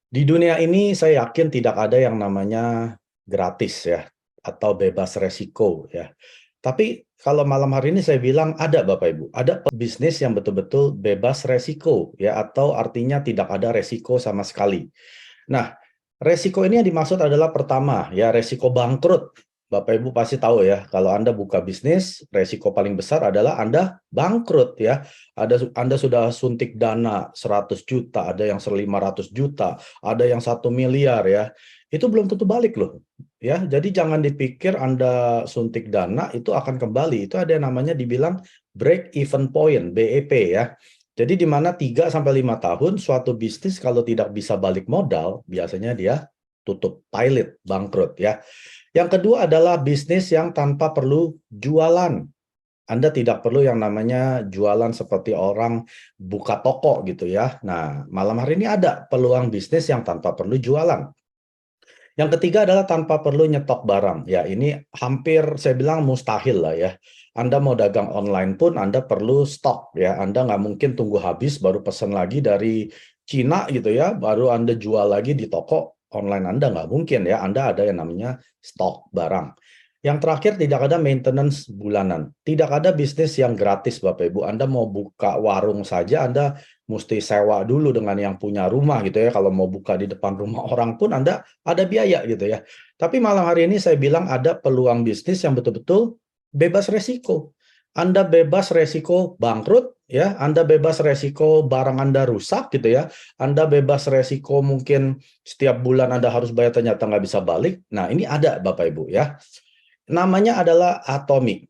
Di dunia ini saya yakin tidak ada yang namanya gratis ya, atau bebas resiko ya. Tapi kalau malam hari ini saya bilang ada Bapak Ibu, ada bisnis yang betul-betul bebas resiko ya, atau artinya tidak ada resiko sama sekali. Nah, resiko ini yang dimaksud adalah pertama ya, resiko bangkrut. Bapak Ibu pasti tahu ya, kalau Anda buka bisnis, resiko paling besar adalah Anda bangkrut ya. Anda sudah suntik dana 100 juta, ada yang 500 juta, ada yang 1 miliar ya. Itu belum tentu balik loh. Ya, jadi jangan dipikir Anda suntik dana itu akan kembali. Itu ada yang namanya dibilang break even point, BEP ya. Jadi di mana 3 sampai 5 tahun suatu bisnis kalau tidak bisa balik modal, biasanya dia tutup, pilot, bangkrut ya. Yang kedua adalah bisnis yang tanpa perlu jualan. Anda tidak perlu yang namanya jualan seperti orang buka toko gitu ya. Nah, malam hari ini ada peluang bisnis yang tanpa perlu jualan. Yang ketiga adalah tanpa perlu nyetok barang. Ya, ini hampir saya bilang mustahil lah ya. Anda mau dagang online pun Anda perlu stok ya. Anda nggak mungkin tunggu habis baru pesan lagi dari Cina gitu ya, baru Anda jual lagi di toko online Anda, nggak mungkin ya. Anda ada yang namanya stok barang. Yang terakhir, tidak ada maintenance bulanan. Tidak ada bisnis yang gratis, Bapak Ibu. Anda mau buka warung saja, Anda mesti sewa dulu dengan yang punya rumah gitu ya. Kalau mau buka di depan rumah orang pun Anda ada biaya gitu ya. Tapi malam hari ini saya bilang ada peluang bisnis yang betul-betul bebas resiko. Anda bebas resiko bangkrut ya, Anda bebas resiko barang Anda rusak gitu ya. Anda bebas resiko mungkin setiap bulan Anda harus bayar ternyata nggak bisa balik. Nah, ini ada Bapak Ibu ya. Namanya adalah Atomi.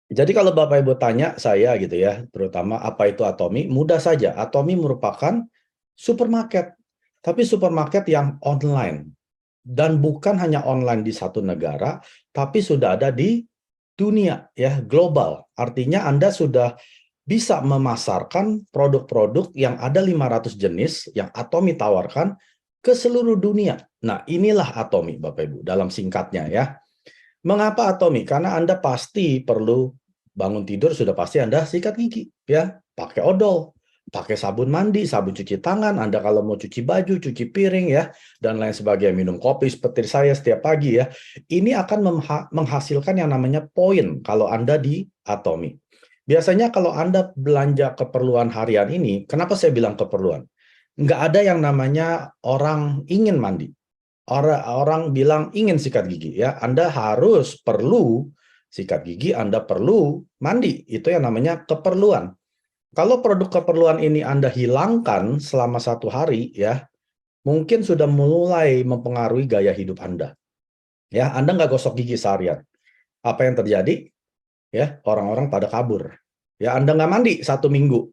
Jadi kalau Bapak Ibu tanya saya gitu ya, terutama apa itu Atomi, mudah saja. Atomi merupakan supermarket, tapi supermarket yang online. Dan bukan hanya online di satu negara, tapi sudah ada di dunia ya, global. Artinya Anda sudah bisa memasarkan produk-produk yang ada 500 jenis yang Atomi tawarkan ke seluruh dunia. Nah, inilah Atomi Bapak Ibu dalam singkatnya ya. Mengapa Atomi? Karena Anda pasti perlu bangun tidur, sudah pasti Anda sikat gigi ya, pakai odol, pakai sabun mandi, sabun cuci tangan, Anda kalau mau cuci baju, cuci piring ya, dan lain sebagainya, minum kopi seperti saya setiap pagi ya. Ini akan menghasilkan yang namanya poin kalau Anda di Atomi. Biasanya kalau Anda belanja keperluan harian ini, kenapa saya bilang keperluan? Nggak ada yang namanya orang ingin mandi. Orang bilang ingin sikat gigi ya, Anda harus perlu sikat gigi, Anda perlu mandi. Itu yang namanya keperluan. Kalau produk keperluan ini Anda hilangkan selama 1 hari ya, mungkin sudah mulai mempengaruhi gaya hidup Anda. Ya, Anda nggak gosok gigi seharian. Apa yang terjadi? Ya, orang-orang pada kabur. Ya, Anda nggak mandi 1 minggu,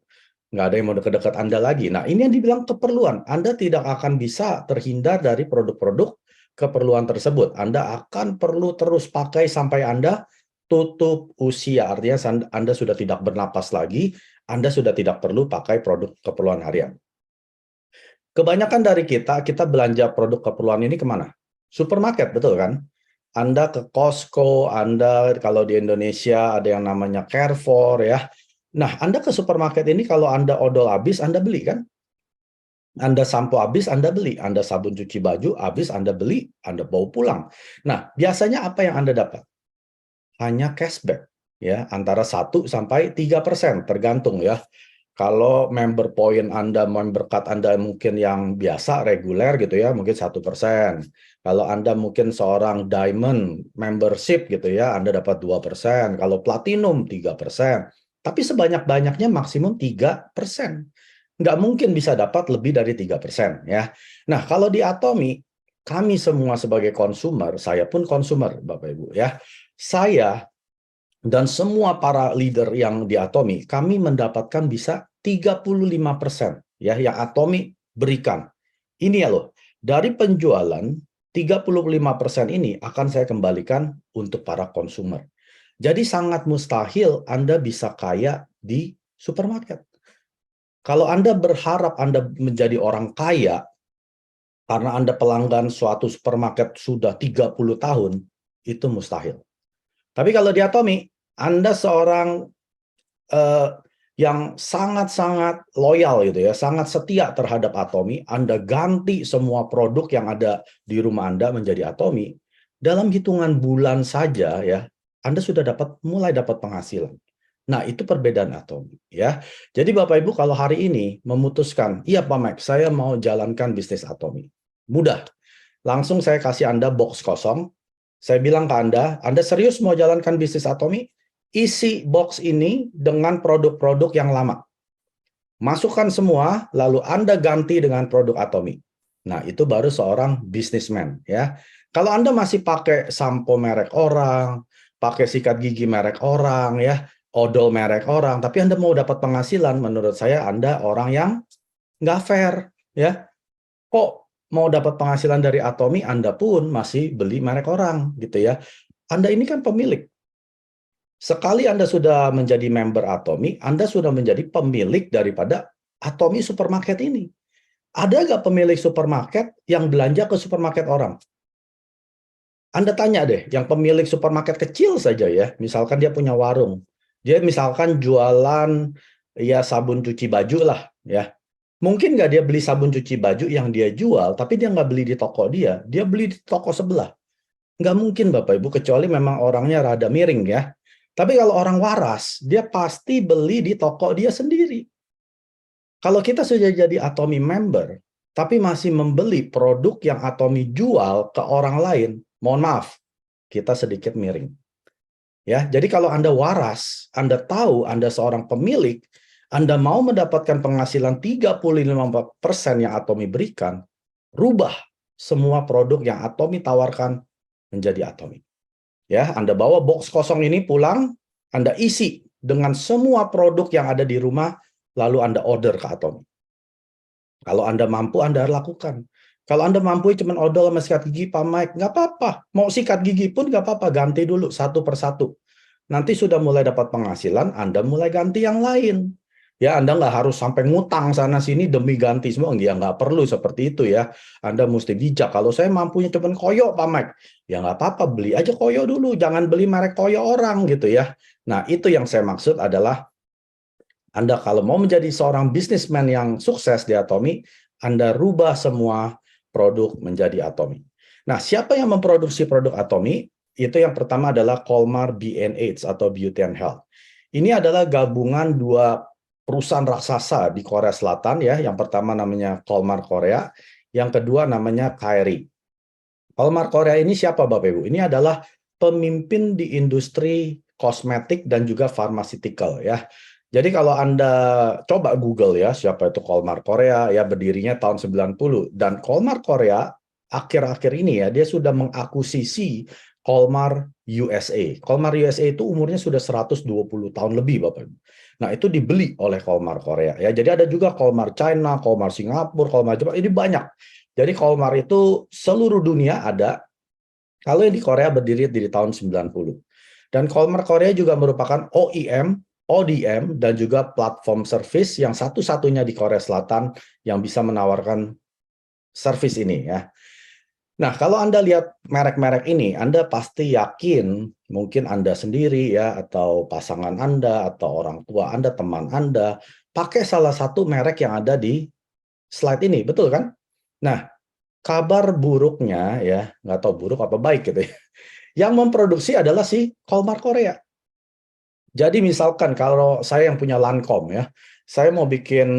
nggak ada yang mau dekat-dekat Anda lagi. Nah, ini yang dibilang keperluan. Anda tidak akan bisa terhindar dari produk-produk keperluan tersebut. Anda akan perlu terus pakai sampai Anda tutup usia. Artinya Anda sudah tidak bernapas lagi, Anda sudah tidak perlu pakai produk keperluan harian. Kebanyakan dari kita belanja produk keperluan ini kemana? Supermarket, betul kan? Anda ke Costco, Anda kalau di Indonesia ada yang namanya Carrefour ya. Nah, Anda ke supermarket ini kalau Anda odol habis, Anda beli kan? Anda sampo habis, Anda beli. Anda sabun cuci baju habis, Anda beli. Anda bawa pulang. Nah, biasanya apa yang Anda dapat? Hanya cashback. Ya, antara 1 sampai 3%, tergantung ya. Kalau member point Anda, member card Anda mungkin yang biasa, reguler gitu ya, mungkin 1%. Kalau Anda mungkin seorang diamond membership gitu ya, Anda dapat 2%. Kalau platinum 3%. Tapi sebanyak-banyaknya maksimum 3%. Nggak mungkin bisa dapat lebih dari 3% ya. Nah, kalau di Atomi, kami semua sebagai konsumer, saya pun konsumer Bapak Ibu ya. Saya dan semua para leader yang di Atomi, kami mendapatkan bisa 35% ya yang Atomi berikan. Ini ya loh, dari penjualan 35% ini akan saya kembalikan untuk para konsumer. Jadi sangat mustahil Anda bisa kaya di supermarket. Kalau Anda berharap Anda menjadi orang kaya karena Anda pelanggan suatu supermarket sudah 30 tahun, itu mustahil. Tapi kalau di Atomi, Anda seorang yang sangat-sangat loyal gitu ya, sangat setia terhadap Atomi, Anda ganti semua produk yang ada di rumah Anda menjadi Atomi, dalam hitungan bulan saja ya, Anda sudah mulai dapat penghasilan. Nah, itu perbedaan Atomi ya. Jadi Bapak Ibu kalau hari ini memutuskan, iya Pak Mike, saya mau jalankan bisnis Atomi. Mudah. Langsung saya kasih Anda box kosong. Saya bilang ke Anda serius mau jalankan bisnis Atomi? Isi box ini dengan produk-produk yang lama. Masukkan semua, lalu Anda ganti dengan produk Atomi. Nah, itu baru seorang businessman ya. Kalau Anda masih pakai sampo merek orang, pakai sikat gigi merek orang ya, odol merek orang, tapi Anda mau dapat penghasilan, menurut saya Anda orang yang nggak fair ya. Kok mau dapat penghasilan dari Atomi, Anda pun masih beli merek orang gitu ya. Anda ini kan pemilik. Sekali Anda sudah menjadi member Atomi, Anda sudah menjadi pemilik daripada Atomi supermarket ini. Ada nggak pemilik supermarket yang belanja ke supermarket orang? Anda tanya deh, yang pemilik supermarket kecil saja ya, misalkan dia punya warung, dia misalkan jualan ya sabun cuci baju lah ya. Mungkin nggak dia beli sabun cuci baju yang dia jual, tapi dia nggak beli di toko dia beli di toko sebelah. Nggak mungkin Bapak Ibu, kecuali memang orangnya rada miring ya. Tapi kalau orang waras, dia pasti beli di toko dia sendiri. Kalau kita sudah jadi Atomi member, tapi masih membeli produk yang Atomi jual ke orang lain, mohon maaf, kita sedikit miring. Ya, jadi kalau Anda waras, Anda tahu Anda seorang pemilik, Anda mau mendapatkan penghasilan 35% yang Atomi berikan, rubah semua produk yang Atomi tawarkan menjadi Atomi. Ya, Anda bawa box kosong ini pulang, Anda isi dengan semua produk yang ada di rumah, lalu Anda order ke Atomi. Kalau Anda mampu, Anda lakukan. Kalau Anda mampu cuma odol sama sikat gigi, Pak Mike, nggak apa-apa. Mau sikat gigi pun nggak apa-apa, ganti dulu satu persatu. Nanti sudah mulai dapat penghasilan, Anda mulai ganti yang lain. Ya, Anda nggak harus sampai ngutang sana-sini demi ganti semua. Ya, nggak perlu seperti itu ya. Anda mesti bijak. Kalau saya mampunya cuma koyo, Pak Mike, ya nggak apa-apa, beli aja koyo dulu. Jangan beli merek koyo orang gitu ya. Nah, itu yang saya maksud adalah Anda kalau mau menjadi seorang bisnismen yang sukses di Atomi, Anda rubah semua produk menjadi Atomi. Nah, siapa yang memproduksi produk Atomi? Itu yang pertama adalah Colmar B&H atau Beauty and Health. Ini adalah gabungan dua perusahaan raksasa di Korea Selatan ya. Yang pertama namanya Colmar Korea, yang kedua namanya Kairi. Colmar Korea ini siapa Bapak Ibu? Ini adalah pemimpin di industri kosmetik dan juga pharmaceutical ya. Jadi kalau Anda coba Google ya, siapa itu Colmar Korea, ya berdirinya tahun 90. Dan Colmar Korea akhir-akhir ini ya, dia sudah mengakuisisi Colmar USA. Colmar USA itu umurnya sudah 120 tahun lebih Bapak Ibu. Nah itu dibeli oleh Colmar Korea ya. Jadi ada juga Colmar China, Colmar Singapura, Colmar Jepang, ini banyak. Jadi Colmar itu seluruh dunia ada. Kalau yang di Korea berdiri di tahun 90. Dan Colmar Korea juga merupakan OEM, ODM, dan juga platform service yang satu-satunya di Korea Selatan yang bisa menawarkan service ini ya. Nah, kalau Anda lihat merek-merek ini, Anda pasti yakin, mungkin Anda sendiri ya, atau pasangan Anda, atau orang tua Anda, teman Anda, pakai salah satu merek yang ada di slide ini, betul kan? Nah, kabar buruknya ya, nggak tahu buruk apa baik gitu ya. Yang memproduksi adalah si Colmar Korea. Jadi misalkan kalau saya yang punya Lancome ya, saya mau bikin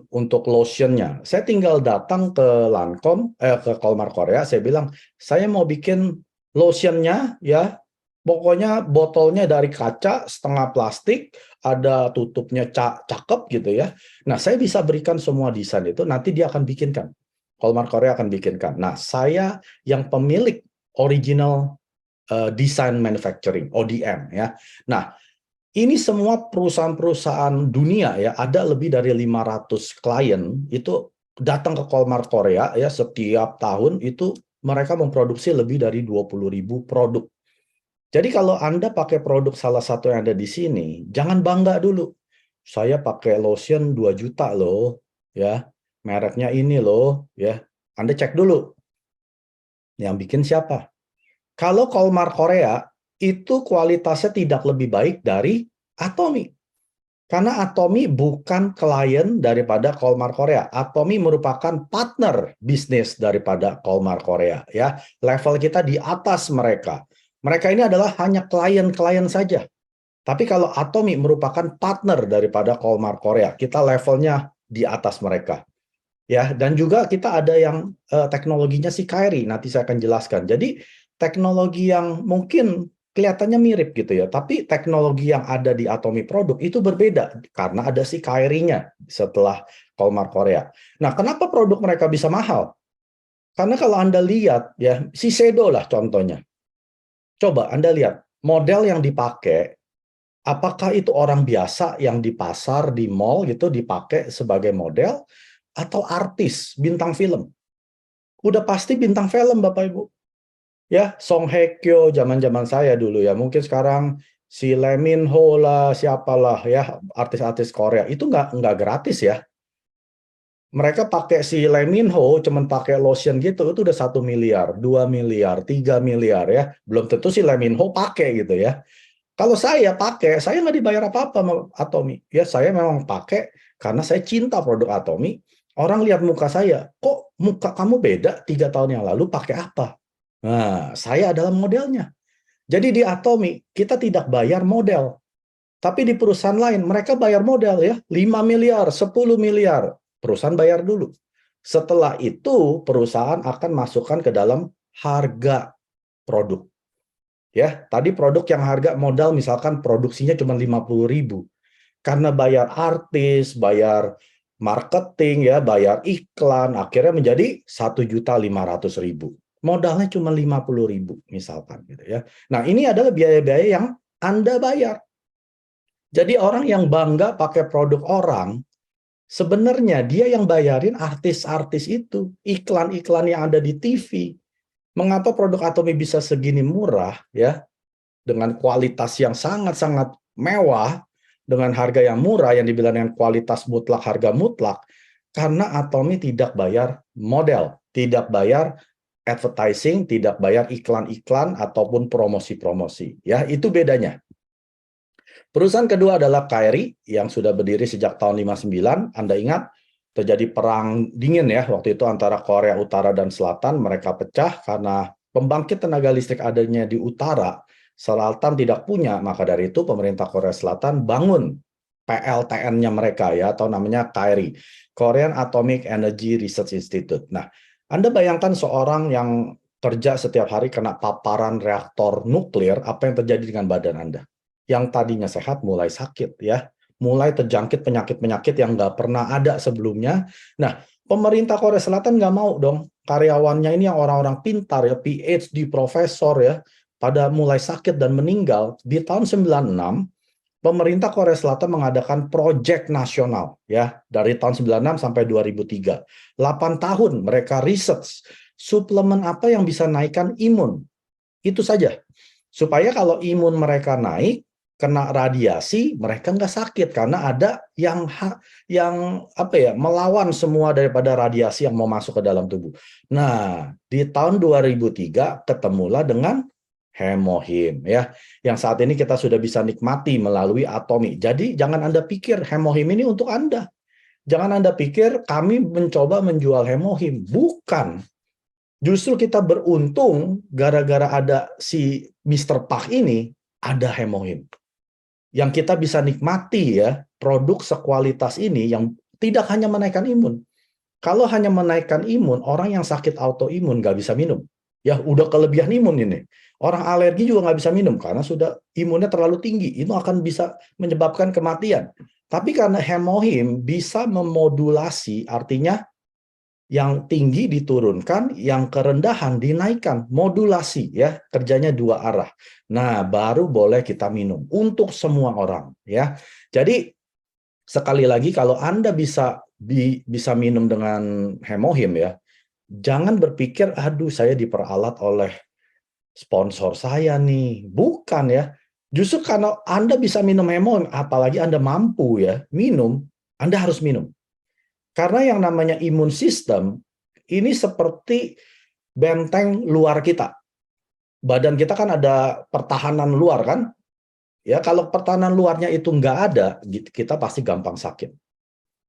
untuk lotionnya, saya tinggal datang ke Lancome, ke Colmar Korea, saya bilang, saya mau bikin lotionnya ya, pokoknya botolnya dari kaca, setengah plastik, ada tutupnya cakep gitu ya. Nah, saya bisa berikan semua desain itu, nanti dia akan bikinkan. Colmar Korea akan bikinkan. Nah, saya yang pemilik original design manufacturing, ODM ya. Nah, ini semua perusahaan-perusahaan dunia ya, ada lebih dari 500 klien itu datang ke Colmar Korea ya, setiap tahun itu mereka memproduksi lebih dari 20.000 produk. Jadi kalau Anda pakai produk salah satu yang ada di sini, jangan bangga dulu. Saya pakai lotion 2 juta loh, ya. Mereknya ini loh, ya. Anda cek dulu. Yang bikin siapa? Kalau Colmar Korea, itu kualitasnya tidak lebih baik dari Atomi. Karena Atomy bukan klien daripada Kolmar Korea. Atomy merupakan partner bisnis daripada Kolmar Korea. Ya, level kita di atas mereka. Mereka ini adalah hanya klien-klien saja. Tapi kalau Atomy merupakan partner daripada Kolmar Korea, kita levelnya di atas mereka. Ya, dan juga kita ada yang teknologinya si Kairi, nanti saya akan jelaskan. Jadi teknologi yang mungkin kelihatannya mirip gitu ya, tapi teknologi yang ada di Atomy produk itu berbeda karena ada si Kairi-nya setelah Kolmar Korea. Nah, kenapa produk mereka bisa mahal? Karena kalau Anda lihat ya, si Sedo lah contohnya. Coba Anda lihat model yang dipakai, apakah itu orang biasa yang di pasar, di mall gitu dipakai sebagai model atau artis, bintang film? Udah pasti bintang film Bapak Ibu. Ya, Song Hye Kyo zaman-zaman saya dulu ya. Mungkin sekarang si Lee Min Ho lah, siapalah ya, artis-artis Korea. Itu nggak gratis ya. Mereka pakai si Lee Min Ho, cuman pakai lotion gitu, itu udah 1 miliar, 2 miliar, 3 miliar ya. Belum tentu si Lee Min Ho pakai gitu ya. Kalau saya pakai, saya nggak dibayar apa-apa sama Atomy. Ya, saya memang pakai karena saya cinta produk Atomy. Orang lihat muka saya, kok muka kamu beda 3 tahun yang lalu pakai apa? Nah, saya adalah modelnya. Jadi di Atomy, kita tidak bayar model. Tapi di perusahaan lain, mereka bayar model ya, 5 miliar, 10 miliar. Perusahaan bayar dulu. Setelah itu, perusahaan akan masukkan ke dalam harga produk. Ya, tadi produk yang harga modal misalkan produksinya cuma 50.000. Karena bayar artis, bayar marketing ya, bayar iklan, akhirnya menjadi 1.500.000. Modalnya cuma 50.000 misalkan gitu ya. Nah, ini adalah biaya-biaya yang Anda bayar. Jadi orang yang bangga pakai produk orang, sebenarnya dia yang bayarin artis-artis itu, iklan-iklan yang ada di TV. Mengapa produk Atomy bisa segini murah ya? Dengan kualitas yang sangat-sangat mewah, dengan harga yang murah, yang dibilang dengan kualitas mutlak, harga mutlak, karena Atomy tidak bayar model, tidak bayar advertising, tidak bayar iklan-iklan ataupun promosi-promosi. Ya, itu bedanya. Perusahaan kedua adalah Kairi, yang sudah berdiri sejak tahun 59. Anda ingat, terjadi perang dingin ya, waktu itu antara Korea Utara dan Selatan, mereka pecah karena pembangkit tenaga listrik adanya di utara, Selatan tidak punya, maka dari itu pemerintah Korea Selatan bangun PLTN-nya mereka ya, atau namanya KAERI, Korean Atomic Energy Research Institute. Nah, Anda bayangkan seorang yang kerja setiap hari kena paparan reaktor nuklir, apa yang terjadi dengan badan Anda? Yang tadinya sehat mulai sakit ya, mulai terjangkit penyakit-penyakit yang nggak pernah ada sebelumnya. Nah, pemerintah Korea Selatan nggak mau dong karyawannya ini yang orang-orang pintar ya, PhD, profesor ya, pada mulai sakit dan meninggal. Di tahun 96, pemerintah Korea Selatan mengadakan proyek nasional ya, dari tahun 96 sampai 2003. 8 tahun mereka research suplemen apa yang bisa naikkan imun. Itu saja. Supaya kalau imun mereka naik, kena radiasi, mereka nggak sakit karena ada yang apa ya, melawan semua daripada radiasi yang mau masuk ke dalam tubuh. Nah, di tahun 2003 ketemulah dengan hemohim ya, yang saat ini kita sudah bisa nikmati melalui Atomy. Jadi jangan Anda pikir hemohim ini untuk Anda. Jangan Anda pikir kami mencoba menjual hemohim. Bukan. Justru kita beruntung gara-gara ada si Mr. Park ini, ada hemohim. Yang kita bisa nikmati ya, produk sekualitas ini yang tidak hanya menaikkan imun. Kalau hanya menaikkan imun, orang yang sakit autoimun nggak bisa minum. Ya, udah kelebihan imun ini. Orang alergi juga nggak bisa minum karena sudah imunnya terlalu tinggi. Itu akan bisa menyebabkan kematian. Tapi karena hemohim bisa memodulasi, artinya yang tinggi diturunkan, yang kerendahan dinaikkan, modulasi ya, kerjanya dua arah. Nah, baru boleh kita minum untuk semua orang ya. Jadi sekali lagi kalau Anda bisa minum dengan hemohim ya, jangan berpikir aduh saya diperalat oleh sponsor saya nih. Bukan ya. Justru karena Anda bisa minum hemohim, apalagi Anda mampu ya minum, Anda harus minum. Karena yang namanya imun sistem, ini seperti benteng luar kita. Badan kita kan ada pertahanan luar kan? Ya, kalau pertahanan luarnya itu nggak ada, kita pasti gampang sakit.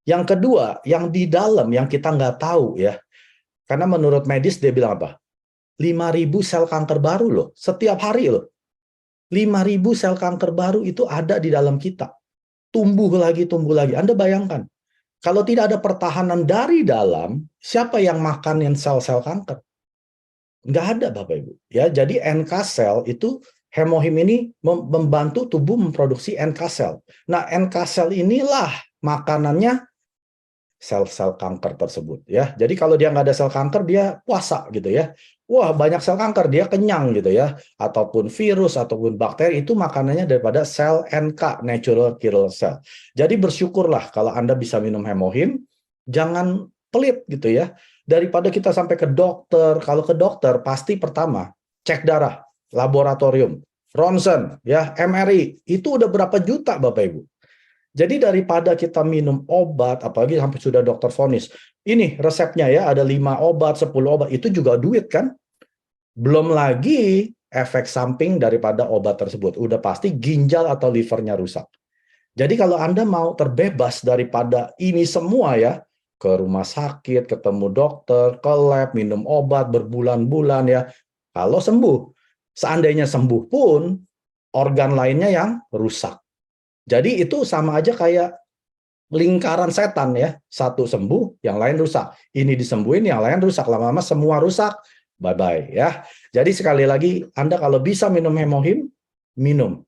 Yang kedua, yang di dalam yang kita nggak tahu ya, karena menurut medis dia bilang apa? 5.000 sel kanker baru loh, setiap hari loh. 5.000 sel kanker baru itu ada di dalam kita. Tumbuh lagi, tumbuh lagi. Anda bayangkan, kalau tidak ada pertahanan dari dalam, siapa yang makanin sel-sel kanker? Nggak ada, Bapak Ibu. Ya, jadi NK sel itu, hemohim ini membantu tubuh memproduksi NK sel. Nah, NK sel inilah makanannya sel-sel kanker tersebut ya. Jadi kalau dia nggak ada sel kanker, dia puasa gitu ya. Wah, banyak sel kanker, dia kenyang gitu ya. Ataupun virus ataupun bakteri itu makanannya daripada sel NK, natural killer cell. Jadi bersyukurlah kalau Anda bisa minum hemohim, jangan pelit gitu ya. Daripada kita sampai ke dokter, kalau ke dokter pasti pertama cek darah, laboratorium, ronsen ya, MRI, itu udah berapa juta Bapak Ibu. Jadi daripada kita minum obat, apalagi sampai sudah dokter vonis, ini resepnya ya, ada 5 obat, 10 obat, itu juga duit kan? Belum lagi efek samping daripada obat tersebut. Udah pasti ginjal atau livernya rusak. Jadi kalau Anda mau terbebas daripada ini semua ya, ke rumah sakit, ketemu dokter, ke lab, minum obat berbulan-bulan ya, kalau sembuh. Seandainya sembuh pun, organ lainnya yang rusak. Jadi itu sama aja kayak lingkaran setan ya. Satu sembuh, yang lain rusak. Ini disembuhin, yang lain rusak. Lama-lama semua rusak, bye-bye ya. Jadi sekali lagi, Anda kalau bisa minum hemohim, minum.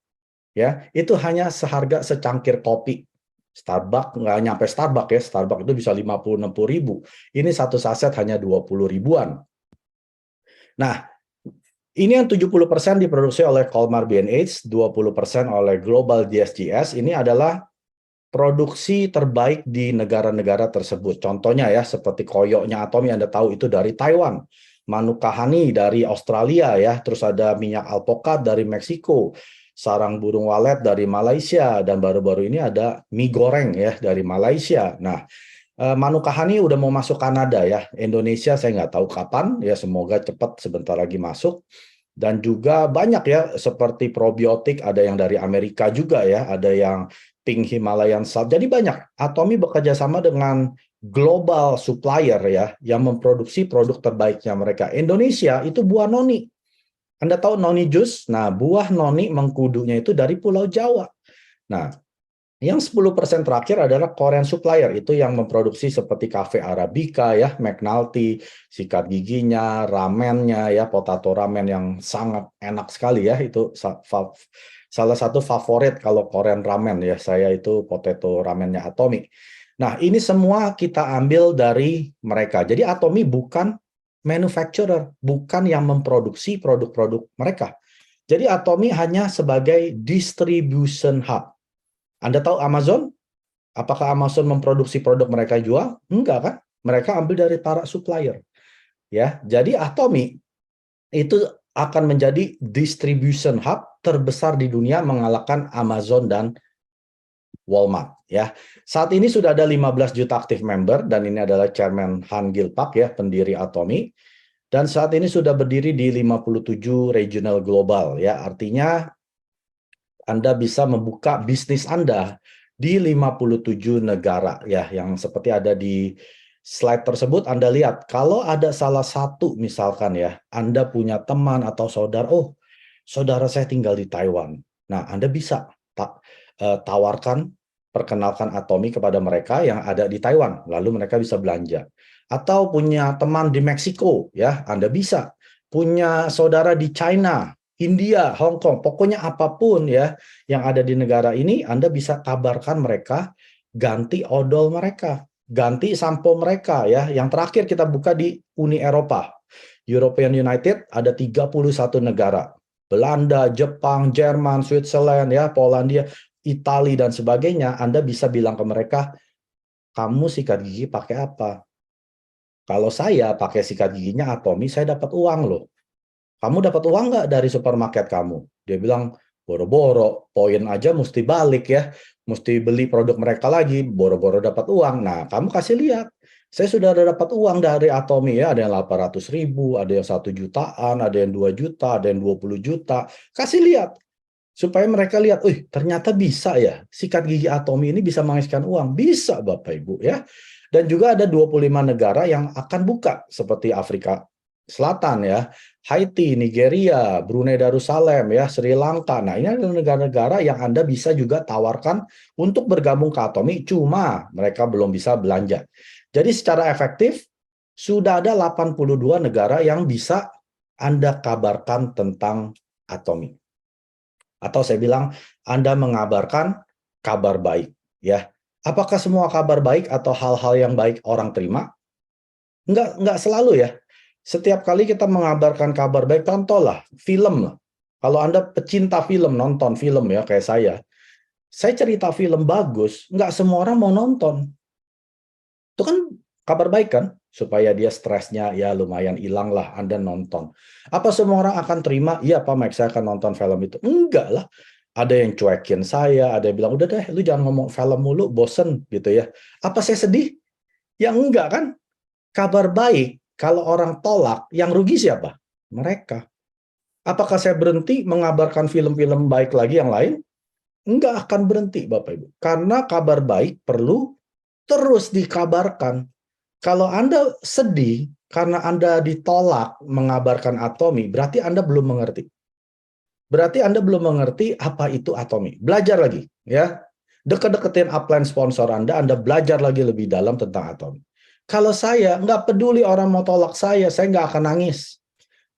Ya, itu hanya seharga secangkir kopi. Starbucks nggak nyampe Starbucks ya. Starbucks itu bisa 50-60 ribu. Ini satu saset hanya 20 ribuan. Nah, ini yang 70% diproduksi oleh Colmar B&H, 20% oleh Global DSGS. Ini adalah produksi terbaik di negara-negara tersebut. Contohnya ya, seperti koyoknya Atomy, Anda tahu itu dari Taiwan. Manuka Honey dari Australia ya, terus ada minyak alpukat dari Meksiko, sarang burung walet dari Malaysia, dan baru-baru ini ada mie goreng ya dari Malaysia. Nah, Manuka Honey udah mau masuk Kanada ya. Indonesia saya nggak tahu kapan, ya semoga cepat sebentar lagi masuk. Dan juga banyak ya, seperti probiotik, ada yang dari Amerika juga ya, ada yang Pink Himalayan Salt. Jadi banyak. Atomy bekerja sama dengan global supplier ya, yang memproduksi produk terbaiknya mereka. Indonesia itu buah noni. Anda tahu noni jus? Nah, buah noni mengkudunya itu dari Pulau Jawa. Nah, yang 10% terakhir adalah Korean supplier, itu yang memproduksi seperti Cafe Arabica ya, McNulty, sikat giginya, ramennya ya, potato ramen yang sangat enak sekali ya, itu salah satu favorit kalau Korean ramen ya, saya itu potato ramennya Atomy. Nah, ini semua kita ambil dari mereka. Jadi Atomy bukan manufacturer, bukan yang memproduksi produk-produk mereka. Jadi Atomy hanya sebagai distribution hub. Anda tahu Amazon? Apakah Amazon memproduksi produk mereka jual? Enggak kan? Mereka ambil dari para supplier. Ya, jadi Atomy itu akan menjadi distribution hub terbesar di dunia, mengalahkan Amazon dan Walmart ya. Saat ini sudah ada 15 juta aktif member, dan ini adalah Chairman Han Gil-pak ya, pendiri Atomy. Dan saat ini sudah berdiri di 57 regional global ya. Artinya Anda bisa membuka bisnis Anda di 57 negara ya, yang seperti ada di slide tersebut. Anda lihat, kalau ada salah satu misalkan ya, Anda punya teman atau saudara, oh saudara saya tinggal di Taiwan. Nah, Anda bisa tawarkan, perkenalkan Atomy kepada mereka yang ada di Taiwan, lalu mereka bisa belanja. Atau punya teman di Meksiko ya, Anda bisa. Punya saudara di China, India, Hong Kong, pokoknya apapun ya yang ada di negara ini, Anda bisa kabarkan mereka, ganti odol mereka, ganti sampo mereka ya. Yang terakhir kita buka di Uni Eropa. European United ada 31 negara. Belanda, Jepang, Jerman, Switzerland ya, Polandia, Italia dan sebagainya. Anda bisa bilang ke mereka, kamu sikat gigi pakai apa? Kalau saya pakai sikat giginya Atomy, saya dapat uang loh. Kamu dapat uang nggak dari supermarket kamu? Dia bilang, boro-boro, poin aja mesti balik ya. Mesti beli produk mereka lagi, boro-boro dapat uang. Nah, kamu kasih lihat. Saya sudah dapat uang dari Atomy ya, ada yang 800 ribu, ada yang 1 jutaan, ada yang 2 juta, ada yang 20 juta. Kasih lihat. Supaya mereka lihat, ternyata bisa ya, sikat gigi Atomy ini bisa menghasilkan uang. Bisa Bapak Ibu ya. Dan juga ada 25 negara yang akan buka, seperti Afrika Selatan ya, Haiti, Nigeria, Brunei Darussalam ya, Sri Lanka. Nah, ini adalah negara-negara yang Anda bisa juga tawarkan untuk bergabung ke Atomy, cuma mereka belum bisa belanja. Jadi secara efektif, sudah ada 82 negara yang bisa Anda kabarkan tentang Atomy. Atau saya bilang, Anda mengabarkan kabar baik. Ya, apakah semua kabar baik atau hal-hal yang baik orang terima? Enggak selalu ya. Setiap kali kita mengabarkan kabar baik, contohlah, film lah. Kalau Anda pecinta film, nonton film ya, kayak saya cerita film bagus, nggak semua orang mau nonton. Itu kan kabar baik kan? Supaya dia stresnya ya lumayan hilang lah, Anda nonton. Apa semua orang akan terima? Iya Pak Mike, saya akan nonton film itu. Enggak lah. Ada yang cuekin saya, ada yang bilang, udah deh, lu jangan ngomong film mulu, bosen gitu ya. Apa saya sedih? Ya enggak kan? Kabar baik, kalau orang tolak, yang rugi siapa? Mereka. Apakah saya berhenti mengabarkan film-film baik lagi yang lain? Enggak akan berhenti Bapak Ibu. Karena kabar baik perlu terus dikabarkan. Kalau Anda sedih karena Anda ditolak mengabarkan Atomy, berarti Anda belum mengerti. Berarti Anda belum mengerti apa itu Atomy. Belajar lagi, ya. Deket-deketin upline sponsor Anda belajar lagi lebih dalam tentang Atomy. Kalau saya nggak peduli orang mau tolak saya nggak akan nangis.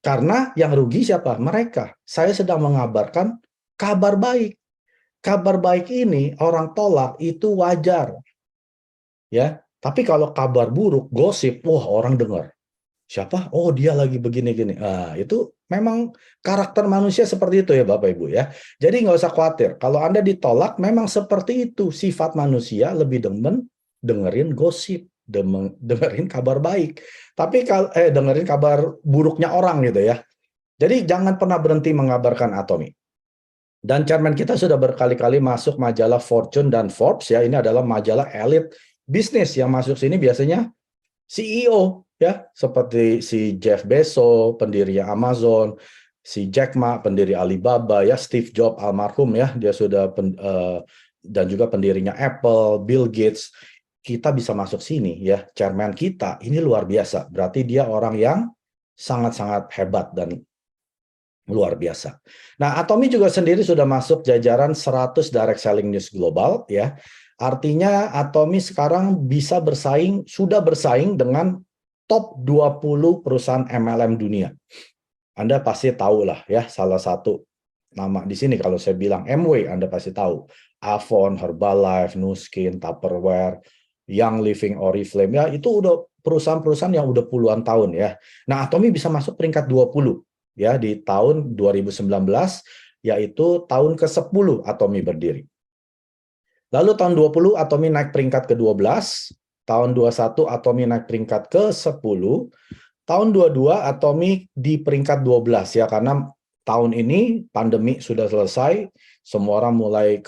Karena yang rugi siapa? Mereka. Saya sedang mengabarkan kabar baik. Kabar baik ini orang tolak itu wajar. Ya, tapi kalau kabar buruk, gosip, wah orang dengar. Siapa? Oh dia lagi begini-gini. Itu memang karakter manusia seperti itu ya Bapak Ibu ya. Jadi nggak usah khawatir. Kalau Anda ditolak, memang seperti itu. Sifat manusia lebih demen dengerin gosip, dengerin kabar baik. Tapi dengerin kabar buruknya orang gitu ya. Jadi jangan pernah berhenti mengabarkan Atomy. Dan chairman kita sudah berkali-kali masuk majalah Fortune dan Forbes ya. Ini adalah majalah elit bisnis yang masuk sini biasanya CEO ya, seperti si Jeff Bezos, pendiri Amazon, si Jack Ma, pendiri Alibaba ya, Steve Jobs almarhum ya, dia sudah dan juga pendirinya Apple, Bill Gates. Kita bisa masuk sini ya, chairman kita ini luar biasa. Berarti dia orang yang sangat-sangat hebat dan luar biasa. Nah, Atomy juga sendiri sudah masuk jajaran 100 direct selling news global ya. Artinya Atomy sekarang bisa sudah bersaing dengan top 20 perusahaan MLM dunia. Anda pasti tahu lah ya, salah satu nama di sini kalau saya bilang Amway, Anda pasti tahu. Avon, Herbalife, Nu Skin, Tupperware, Young Living, Oriflame, ya itu udah perusahaan-perusahaan yang udah puluhan tahun ya. Nah, Atomy bisa masuk peringkat 20 ya di tahun 2019, yaitu tahun ke-10 Atomy berdiri. Lalu tahun 20 Atomy naik peringkat ke-12, tahun 21 Atomy naik peringkat ke-10, tahun 22 Atomy di peringkat 12 ya, karena tahun ini pandemi sudah selesai, semua orang mulai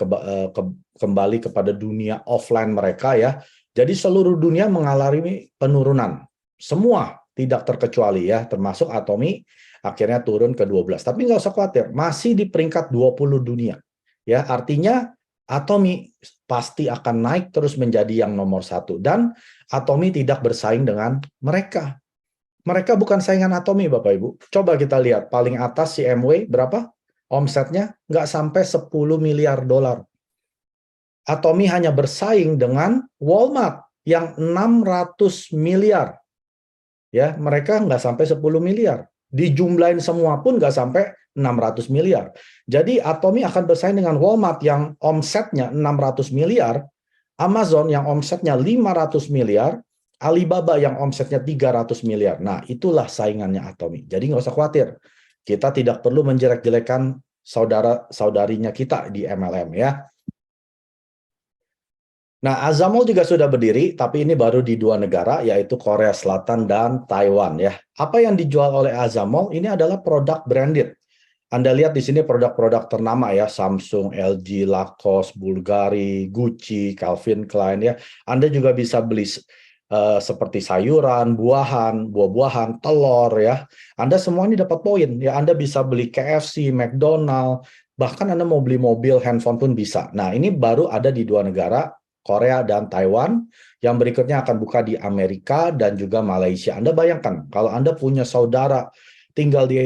kembali kepada dunia offline mereka ya. Jadi seluruh dunia mengalami penurunan. Semua tidak terkecuali ya, termasuk Atomy akhirnya turun ke 12. Tapi nggak usah khawatir, masih di peringkat 20 dunia. Ya, artinya Atomy pasti akan naik terus menjadi yang nomor 1. Dan Atomy tidak bersaing dengan mereka. Mereka bukan saingan Atomy, Bapak Ibu. Coba kita lihat, paling atas si Amway berapa? Omsetnya nggak sampai 10 miliar dolar. Atomy hanya bersaing dengan Walmart yang 600 miliar. Ya, mereka nggak sampai 10 miliar. Dijumlahin semua pun nggak sampai 600 miliar. Jadi Atomy akan bersaing dengan Walmart yang omsetnya 600 miliar, Amazon yang omsetnya 500 miliar, Alibaba yang omsetnya 300 miliar. Nah, itulah saingannya Atomy. Jadi nggak usah khawatir. Kita tidak perlu menjelek-jelekan saudara-saudarinya kita di MLM ya. Nah, Azamul juga sudah berdiri, tapi ini baru di 2 negara, yaitu Korea Selatan dan Taiwan ya. Apa yang dijual oleh Azamul ini adalah produk branded. Anda lihat di sini produk-produk ternama ya, Samsung, LG, Lacoste, Bulgari, Gucci, Calvin Klein ya. Anda juga bisa beli seperti sayuran, buah-buahan, telur ya. Anda semua ini dapat poin ya. Anda bisa beli KFC, McDonald, bahkan Anda mau beli mobil, handphone pun bisa. Nah, ini baru ada di 2 negara, Korea dan Taiwan. Yang berikutnya akan buka di Amerika dan juga Malaysia. Anda bayangkan kalau Anda punya saudara tinggal di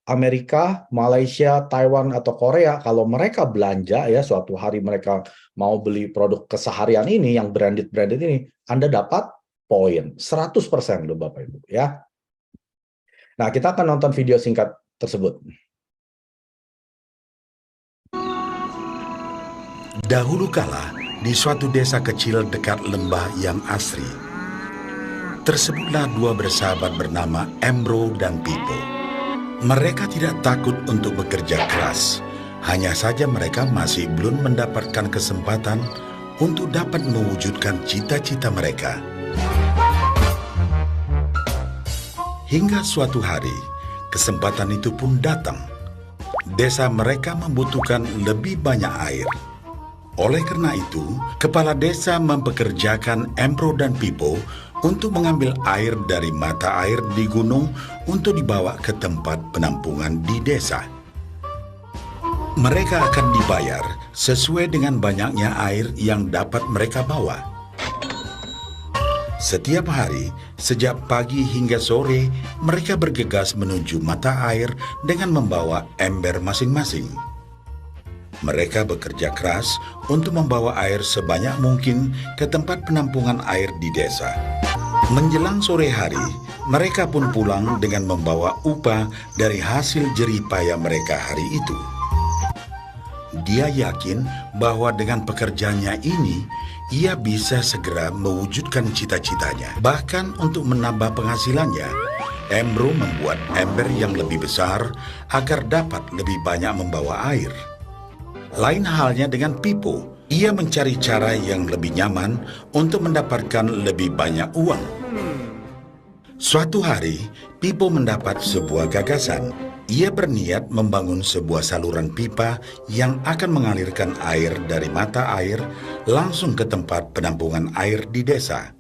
Amerika, Malaysia, Taiwan, atau Korea, kalau mereka belanja ya, suatu hari mereka mau beli produk keseharian ini, yang branded ini, Anda dapat poin 100% loh Bapak Ibu ya. Nah, kita akan nonton video singkat tersebut. Dahulu kala, di suatu desa kecil dekat lembah yang asri, tersebutlah 2 bersahabat bernama Embro dan Pipo. Mereka tidak takut untuk bekerja keras, hanya saja mereka masih belum mendapatkan kesempatan untuk dapat mewujudkan cita-cita mereka. Hingga suatu hari, kesempatan itu pun datang. Desa mereka membutuhkan lebih banyak air. Oleh karena itu, kepala desa mempekerjakan Embro dan Pipo untuk mengambil air dari mata air di gunung untuk dibawa ke tempat penampungan di desa. Mereka akan dibayar sesuai dengan banyaknya air yang dapat mereka bawa. Setiap hari, sejak pagi hingga sore, mereka bergegas menuju mata air dengan membawa ember masing-masing. Mereka bekerja keras untuk membawa air sebanyak mungkin ke tempat penampungan air di desa. Menjelang sore hari, mereka pun pulang dengan membawa upah dari hasil jerih payah mereka hari itu. Dia yakin bahwa dengan pekerjaannya ini, ia bisa segera mewujudkan cita-citanya. Bahkan untuk menambah penghasilannya, Embro membuat ember yang lebih besar agar dapat lebih banyak membawa air. Lain halnya dengan Pipo, ia mencari cara yang lebih nyaman untuk mendapatkan lebih banyak uang. Suatu hari, Pipo mendapat sebuah gagasan. Ia berniat membangun sebuah saluran pipa yang akan mengalirkan air dari mata air langsung ke tempat penampungan air di desa.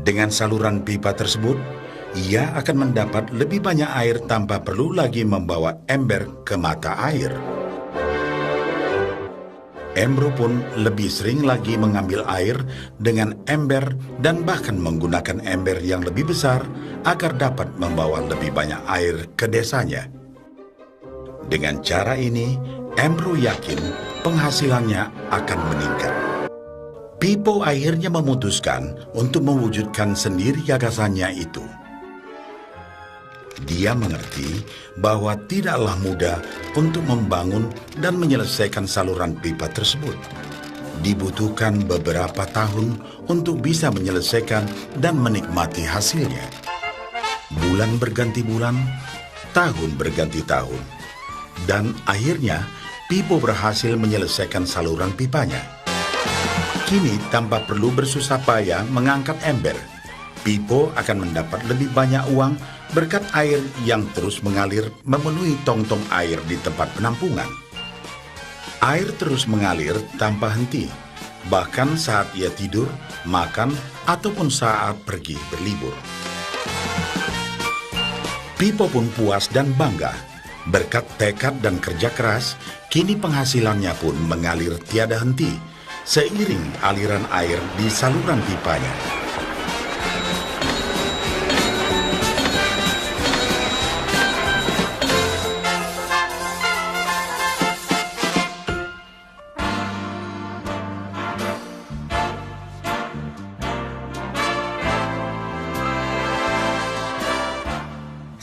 Dengan saluran pipa tersebut, ia akan mendapat lebih banyak air tanpa perlu lagi membawa ember ke mata air. Embro pun lebih sering lagi mengambil air dengan ember dan bahkan menggunakan ember yang lebih besar agar dapat membawa lebih banyak air ke desanya. Dengan cara ini, Embro yakin penghasilannya akan meningkat. Pipo akhirnya memutuskan untuk mewujudkan sendiri gagasannya itu. Dia mengerti bahwa tidaklah mudah untuk membangun dan menyelesaikan saluran pipa tersebut. Dibutuhkan beberapa tahun untuk bisa menyelesaikan dan menikmati hasilnya. Bulan berganti bulan, tahun berganti tahun. Dan akhirnya, Pipo berhasil menyelesaikan saluran pipanya. Kini, tanpa perlu bersusah payah mengangkat ember, Pipo akan mendapat lebih banyak uang berkat air yang terus mengalir memenuhi tong-tong air di tempat penampungan. Air terus mengalir tanpa henti, bahkan saat ia tidur, makan, ataupun saat pergi berlibur. Pipo pun puas dan bangga. Berkat tekad dan kerja keras, kini penghasilannya pun mengalir tiada henti, seiring aliran air di saluran pipanya.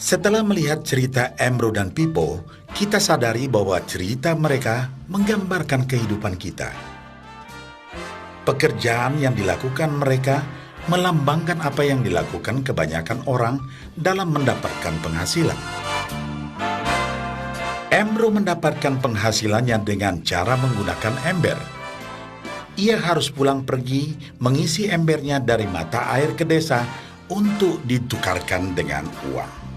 Setelah melihat cerita Embro dan Pipo, kita sadari bahwa cerita mereka menggambarkan kehidupan kita. Pekerjaan yang dilakukan mereka melambangkan apa yang dilakukan kebanyakan orang dalam mendapatkan penghasilan. Embro mendapatkan penghasilannya dengan cara menggunakan ember. Ia harus pulang pergi mengisi embernya dari mata air ke desa untuk ditukarkan dengan uang.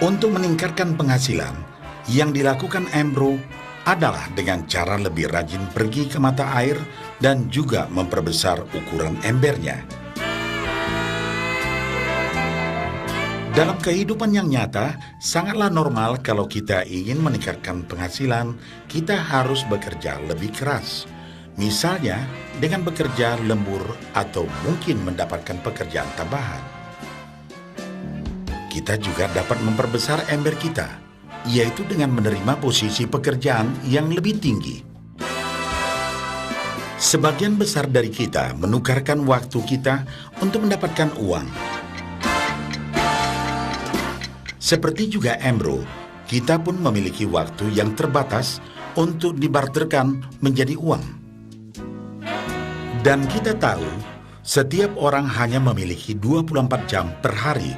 Untuk meningkatkan penghasilan, yang dilakukan Embro adalah dengan cara lebih rajin pergi ke mata air dan juga memperbesar ukuran embernya. Dalam kehidupan yang nyata, sangatlah normal kalau kita ingin meningkatkan penghasilan, kita harus bekerja lebih keras. Misalnya, dengan bekerja lembur atau mungkin mendapatkan pekerjaan tambahan. Kita juga dapat memperbesar ember kita, yaitu dengan menerima posisi pekerjaan yang lebih tinggi. Sebagian besar dari kita menukarkan waktu kita untuk mendapatkan uang. Seperti juga Embro, kita pun memiliki waktu yang terbatas untuk dibarterkan menjadi uang. Dan kita tahu, setiap orang hanya memiliki 24 jam per hari,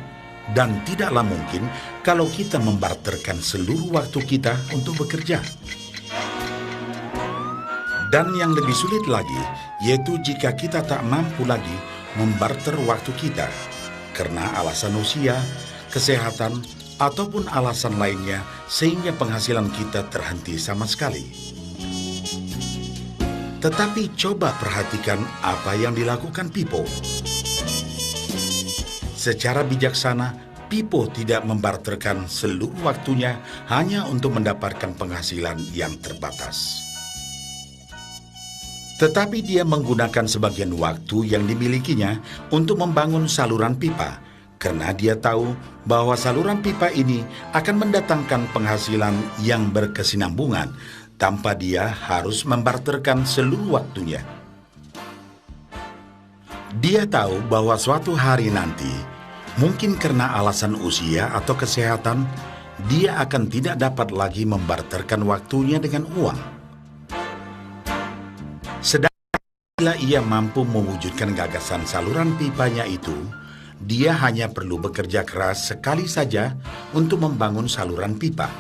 dan tidaklah mungkin kalau kita membarterkan seluruh waktu kita untuk bekerja. Dan yang lebih sulit lagi, yaitu jika kita tak mampu lagi membarter waktu kita, karena alasan usia, kesehatan, ataupun alasan lainnya sehingga penghasilan kita terhenti sama sekali. Tetapi coba perhatikan apa yang dilakukan Pipo. Secara bijaksana, Pipo tidak membarterkan seluruh waktunya hanya untuk mendapatkan penghasilan yang terbatas. Tetapi dia menggunakan sebagian waktu yang dimilikinya untuk membangun saluran pipa, karena dia tahu bahwa saluran pipa ini akan mendatangkan penghasilan yang berkesinambungan tanpa dia harus membarterkan seluruh waktunya. Dia tahu bahwa suatu hari nanti, mungkin karena alasan usia atau kesehatan, dia akan tidak dapat lagi membarterkan waktunya dengan uang. Sedangkan bila ia mampu mewujudkan gagasan saluran pipanya itu, dia hanya perlu bekerja keras sekali saja untuk membangun saluran pipa.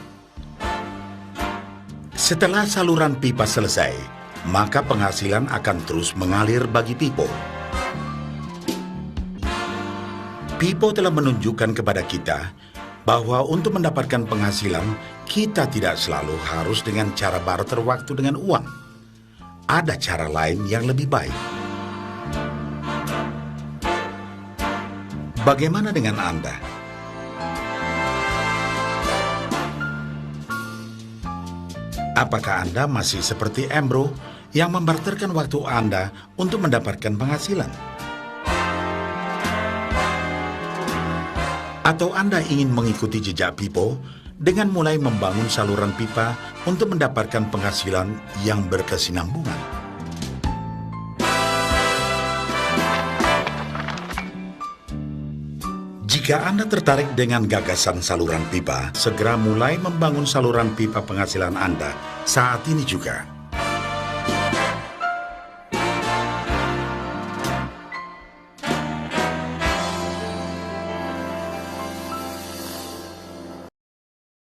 Setelah saluran pipa selesai, maka penghasilan akan terus mengalir bagi Pipo. Pipo telah menunjukkan kepada kita bahwa untuk mendapatkan penghasilan, kita tidak selalu harus dengan cara barter waktu dengan uang. Ada cara lain yang lebih baik. Bagaimana dengan Anda? Apakah Anda masih seperti Embro yang membarterkan waktu Anda untuk mendapatkan penghasilan? Atau Anda ingin mengikuti jejak Pipo dengan mulai membangun saluran pipa untuk mendapatkan penghasilan yang berkesinambungan? Jika Anda tertarik dengan gagasan saluran pipa, segera mulai membangun saluran pipa penghasilan Anda saat ini juga.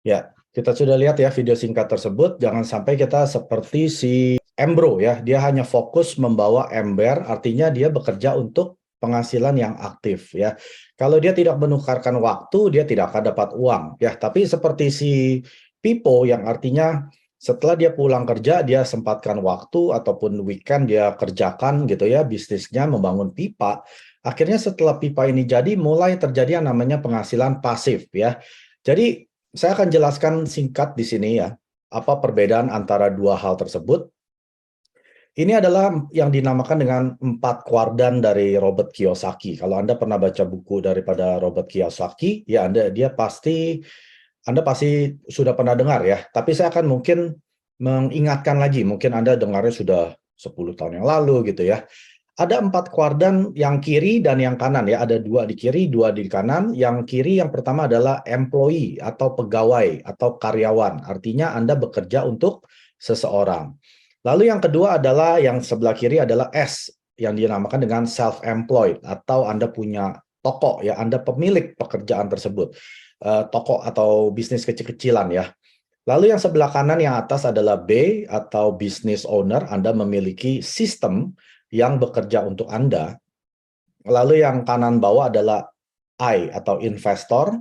Ya, kita sudah lihat ya video singkat tersebut. Jangan sampai kita seperti si Embro ya, dia hanya fokus membawa ember, artinya dia bekerja untuk penghasilan yang aktif ya. Kalau dia tidak menukarkan waktu, dia tidak akan dapat uang ya. Tapi seperti si Pipo yang artinya setelah dia pulang kerja, dia sempatkan waktu ataupun weekend dia kerjakan gitu ya bisnisnya membangun pipa. Akhirnya setelah pipa ini jadi mulai terjadi yang namanya penghasilan pasif ya. Jadi saya akan jelaskan singkat di sini ya, apa perbedaan antara dua hal tersebut. Ini adalah yang dinamakan dengan 4 kuadran dari Robert Kiyosaki. Kalau Anda pernah baca buku daripada Robert Kiyosaki, ya Anda pasti sudah pernah dengar ya. Tapi saya akan mungkin mengingatkan lagi, mungkin Anda dengarnya sudah 10 tahun yang lalu gitu ya. Ada 4 kuadran yang kiri dan yang kanan ya. Ada 2 di kiri, 2 di kanan. Yang kiri yang pertama adalah employee atau pegawai atau karyawan. Artinya Anda bekerja untuk seseorang. Lalu yang kedua adalah yang sebelah kiri adalah S yang dinamakan dengan self-employed atau Anda punya toko ya, Anda pemilik pekerjaan tersebut. Toko atau bisnis kecil-kecilan ya. Lalu yang sebelah kanan yang atas adalah B atau business owner, Anda memiliki sistem yang bekerja untuk Anda. Lalu yang kanan bawah adalah I atau investor,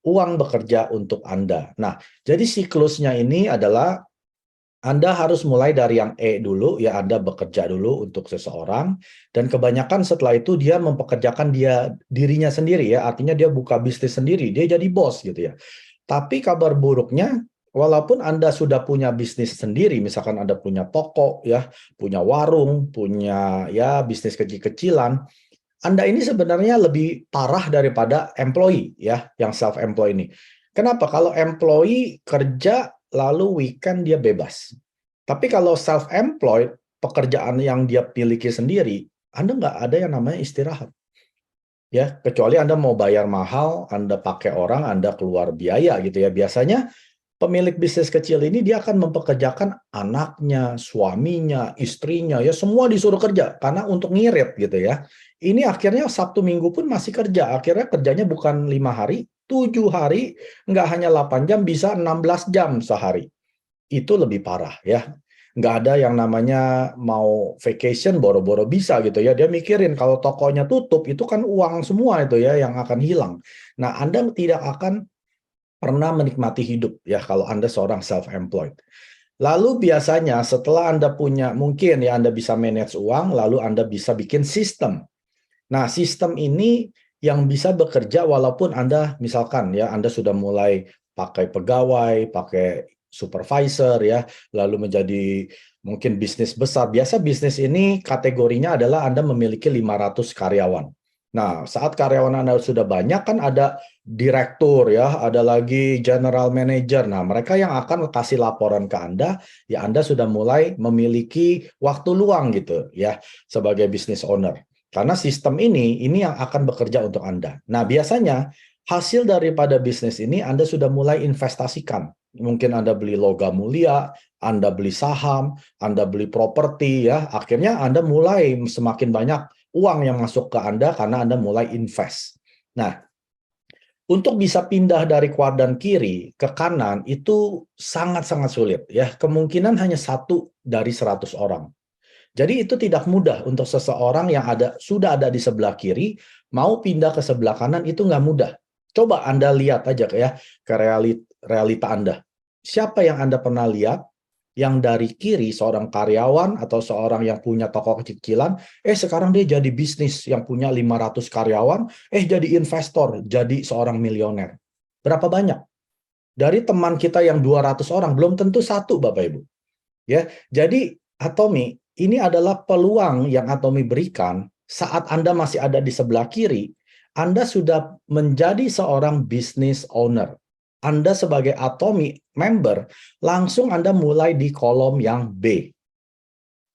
uang bekerja untuk Anda. Nah, jadi siklusnya ini adalah Anda harus mulai dari yang E dulu, ya Anda bekerja dulu untuk seseorang, dan kebanyakan setelah itu dia mempekerjakan dirinya sendiri ya, artinya dia buka bisnis sendiri, dia jadi bos gitu ya. Tapi kabar buruknya, walaupun Anda sudah punya bisnis sendiri, misalkan Anda punya toko ya, punya warung, punya ya bisnis kecil-kecilan, Anda ini sebenarnya lebih parah daripada employee ya, yang self-employed ini. Kenapa? Kalau employee kerja lalu weekend dia bebas. Tapi kalau self-employed, pekerjaan yang dia miliki sendiri, Anda nggak ada yang namanya istirahat. Ya, kecuali Anda mau bayar mahal, Anda pakai orang, Anda keluar biaya gitu ya. Biasanya pemilik bisnis kecil ini dia akan mempekerjakan anaknya, suaminya, istrinya, ya semua disuruh kerja karena untuk ngirit gitu ya. Ini akhirnya Sabtu Minggu pun masih kerja. Akhirnya kerjanya bukan 5 hari, 7 hari, nggak hanya 8 jam, bisa 16 jam sehari. Itu lebih parah ya. Nggak ada yang namanya mau vacation boro-boro bisa gitu ya. Dia mikirin kalau tokonya tutup itu kan uang semua itu ya yang akan hilang. Nah, Anda tidak akan pernah menikmati hidup ya kalau Anda seorang self-employed. Lalu biasanya setelah Anda punya, mungkin ya Anda bisa manage uang, lalu Anda bisa bikin sistem. Nah, sistem ini yang bisa bekerja walaupun Anda misalkan ya Anda sudah mulai pakai pegawai, pakai supervisor ya, lalu menjadi mungkin bisnis besar. Biasa bisnis ini kategorinya adalah Anda memiliki 500 karyawan. Nah, saat karyawan Anda sudah banyak kan ada direktur ya, ada lagi general manager. Nah, mereka yang akan kasih laporan ke Anda, ya Anda sudah mulai memiliki waktu luang gitu ya sebagai business owner. Karena sistem ini yang akan bekerja untuk Anda. Nah, biasanya hasil daripada bisnis ini Anda sudah mulai investasikan. Mungkin Anda beli logam mulia, Anda beli saham, Anda beli properti ya. Akhirnya Anda mulai semakin banyak uang yang masuk ke Anda karena Anda mulai invest. Nah, untuk bisa pindah dari kuadran kiri ke kanan itu sangat-sangat sulit ya. Kemungkinan hanya 1 dari 100 orang. Jadi itu tidak mudah untuk seseorang yang sudah ada di sebelah kiri, mau pindah ke sebelah kanan itu nggak mudah. Coba Anda lihat aja ya ke realita Anda. Siapa yang Anda pernah lihat yang dari kiri seorang karyawan atau seorang yang punya toko kecil-kecilan, sekarang dia jadi bisnis yang punya 500 karyawan, jadi investor, jadi seorang milioner. Berapa banyak? Dari teman kita yang 200 orang, belum tentu 1, Bapak Ibu. Ya, jadi Atomi, ini adalah peluang yang Atomi berikan saat Anda masih ada di sebelah kiri, Anda sudah menjadi seorang business owner. Anda sebagai Atomi member, langsung Anda mulai di kolom yang B.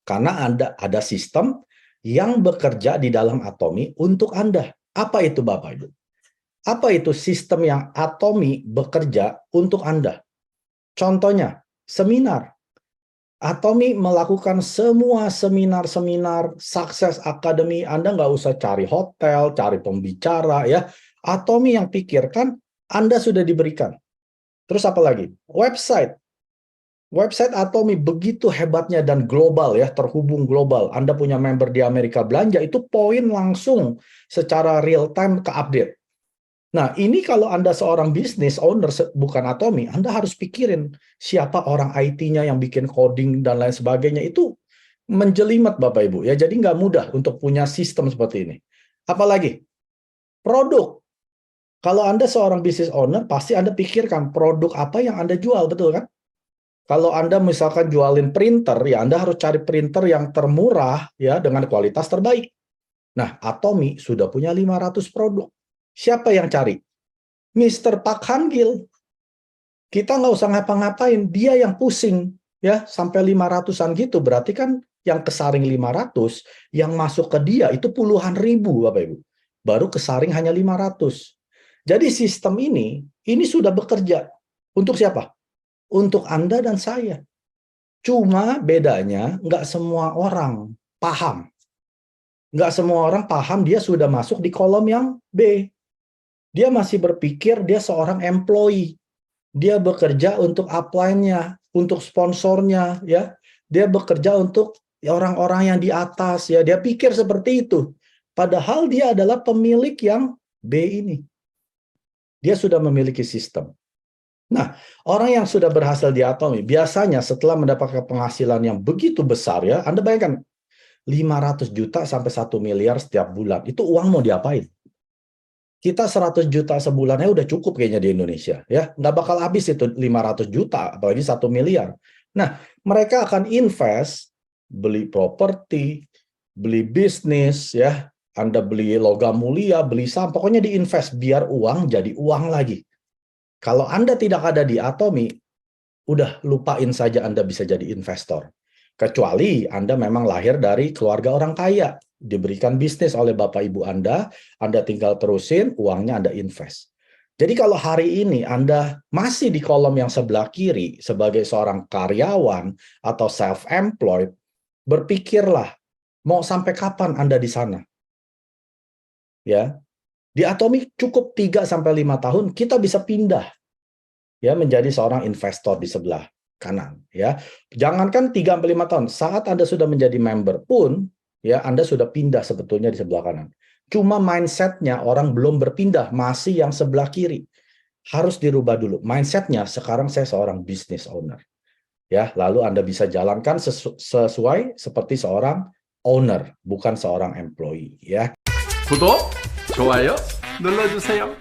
Karena Anda ada sistem yang bekerja di dalam Atomi untuk Anda. Apa itu Bapak Ibu? Apa itu sistem yang Atomi bekerja untuk Anda? Contohnya, seminar. Atomi melakukan semua seminar-seminar, Success Academy, Anda nggak usah cari hotel, cari pembicara ya. Atomi yang pikirkan, Anda sudah diberikan. Terus apa lagi? Website. Website Atomi begitu hebatnya dan global ya, terhubung global. Anda punya member di Amerika belanja, itu poin langsung secara real time ke update. Nah, ini kalau Anda seorang business owner, bukan Atomi, Anda harus pikirin siapa orang IT-nya yang bikin coding dan lain sebagainya. Itu menjelimet, Bapak Ibu. Ya, jadi nggak mudah untuk punya sistem seperti ini. Apalagi, produk. Kalau Anda seorang business owner, pasti Anda pikirkan produk apa yang Anda jual, betul kan? Kalau Anda misalkan jualin printer, ya Anda harus cari printer yang termurah ya dengan kualitas terbaik. Nah, Atomi sudah punya 500 produk. Siapa yang cari? Mr. Park Han-gil. Kita nggak usah ngapa-ngapain, dia yang pusing ya sampai 500-an gitu. Berarti kan yang kesaring 500, yang masuk ke dia itu puluhan ribu Bapak Ibu. Baru kesaring hanya 500. Jadi sistem ini sudah bekerja. Untuk siapa? Untuk Anda dan saya. Cuma bedanya nggak semua orang paham. Nggak semua orang paham dia sudah masuk di kolom yang B. Dia masih berpikir dia seorang employee. Dia bekerja untuk upline-nya, untuk sponsornya, ya. Dia bekerja untuk orang-orang yang di atas, ya. Dia pikir seperti itu. Padahal dia adalah pemilik yang B ini. Dia sudah memiliki sistem. Nah, orang yang sudah berhasil di Atomi, biasanya setelah mendapatkan penghasilan yang begitu besar ya, Anda bayangkan 500 juta sampai 1 miliar setiap bulan. Itu uang mau diapain? Kita 100 juta sebulannya udah cukup kayaknya di Indonesia ya. Nggak bakal habis itu 500 juta, apalagi 1 miliar. Nah, mereka akan invest, beli properti, beli bisnis ya. Anda beli logam mulia, beli saham, pokoknya diinvest biar uang jadi uang lagi. Kalau Anda tidak ada di Atomi, udah lupain saja Anda bisa jadi investor. Kecuali Anda memang lahir dari keluarga orang kaya, diberikan bisnis oleh bapak ibu Anda tinggal terusin, uangnya Anda invest. Jadi kalau hari ini Anda masih di kolom yang sebelah kiri sebagai seorang karyawan atau self-employed, berpikirlah mau sampai kapan Anda di sana. Ya, di Atomi cukup 3 sampai 5 tahun kita bisa pindah ya menjadi seorang investor di sebelah kanan ya. Jangankan 3 sampai 5 tahun, saat Anda sudah menjadi member pun ya Anda sudah pindah sebetulnya di sebelah kanan. Cuma mindsetnya orang belum berpindah, masih yang sebelah kiri. Harus dirubah dulu. Mindsetnya sekarang saya seorang business owner. Ya, lalu Anda bisa jalankan sesuai seperti seorang owner, bukan seorang employee ya. 구독, 좋아요 눌러주세요.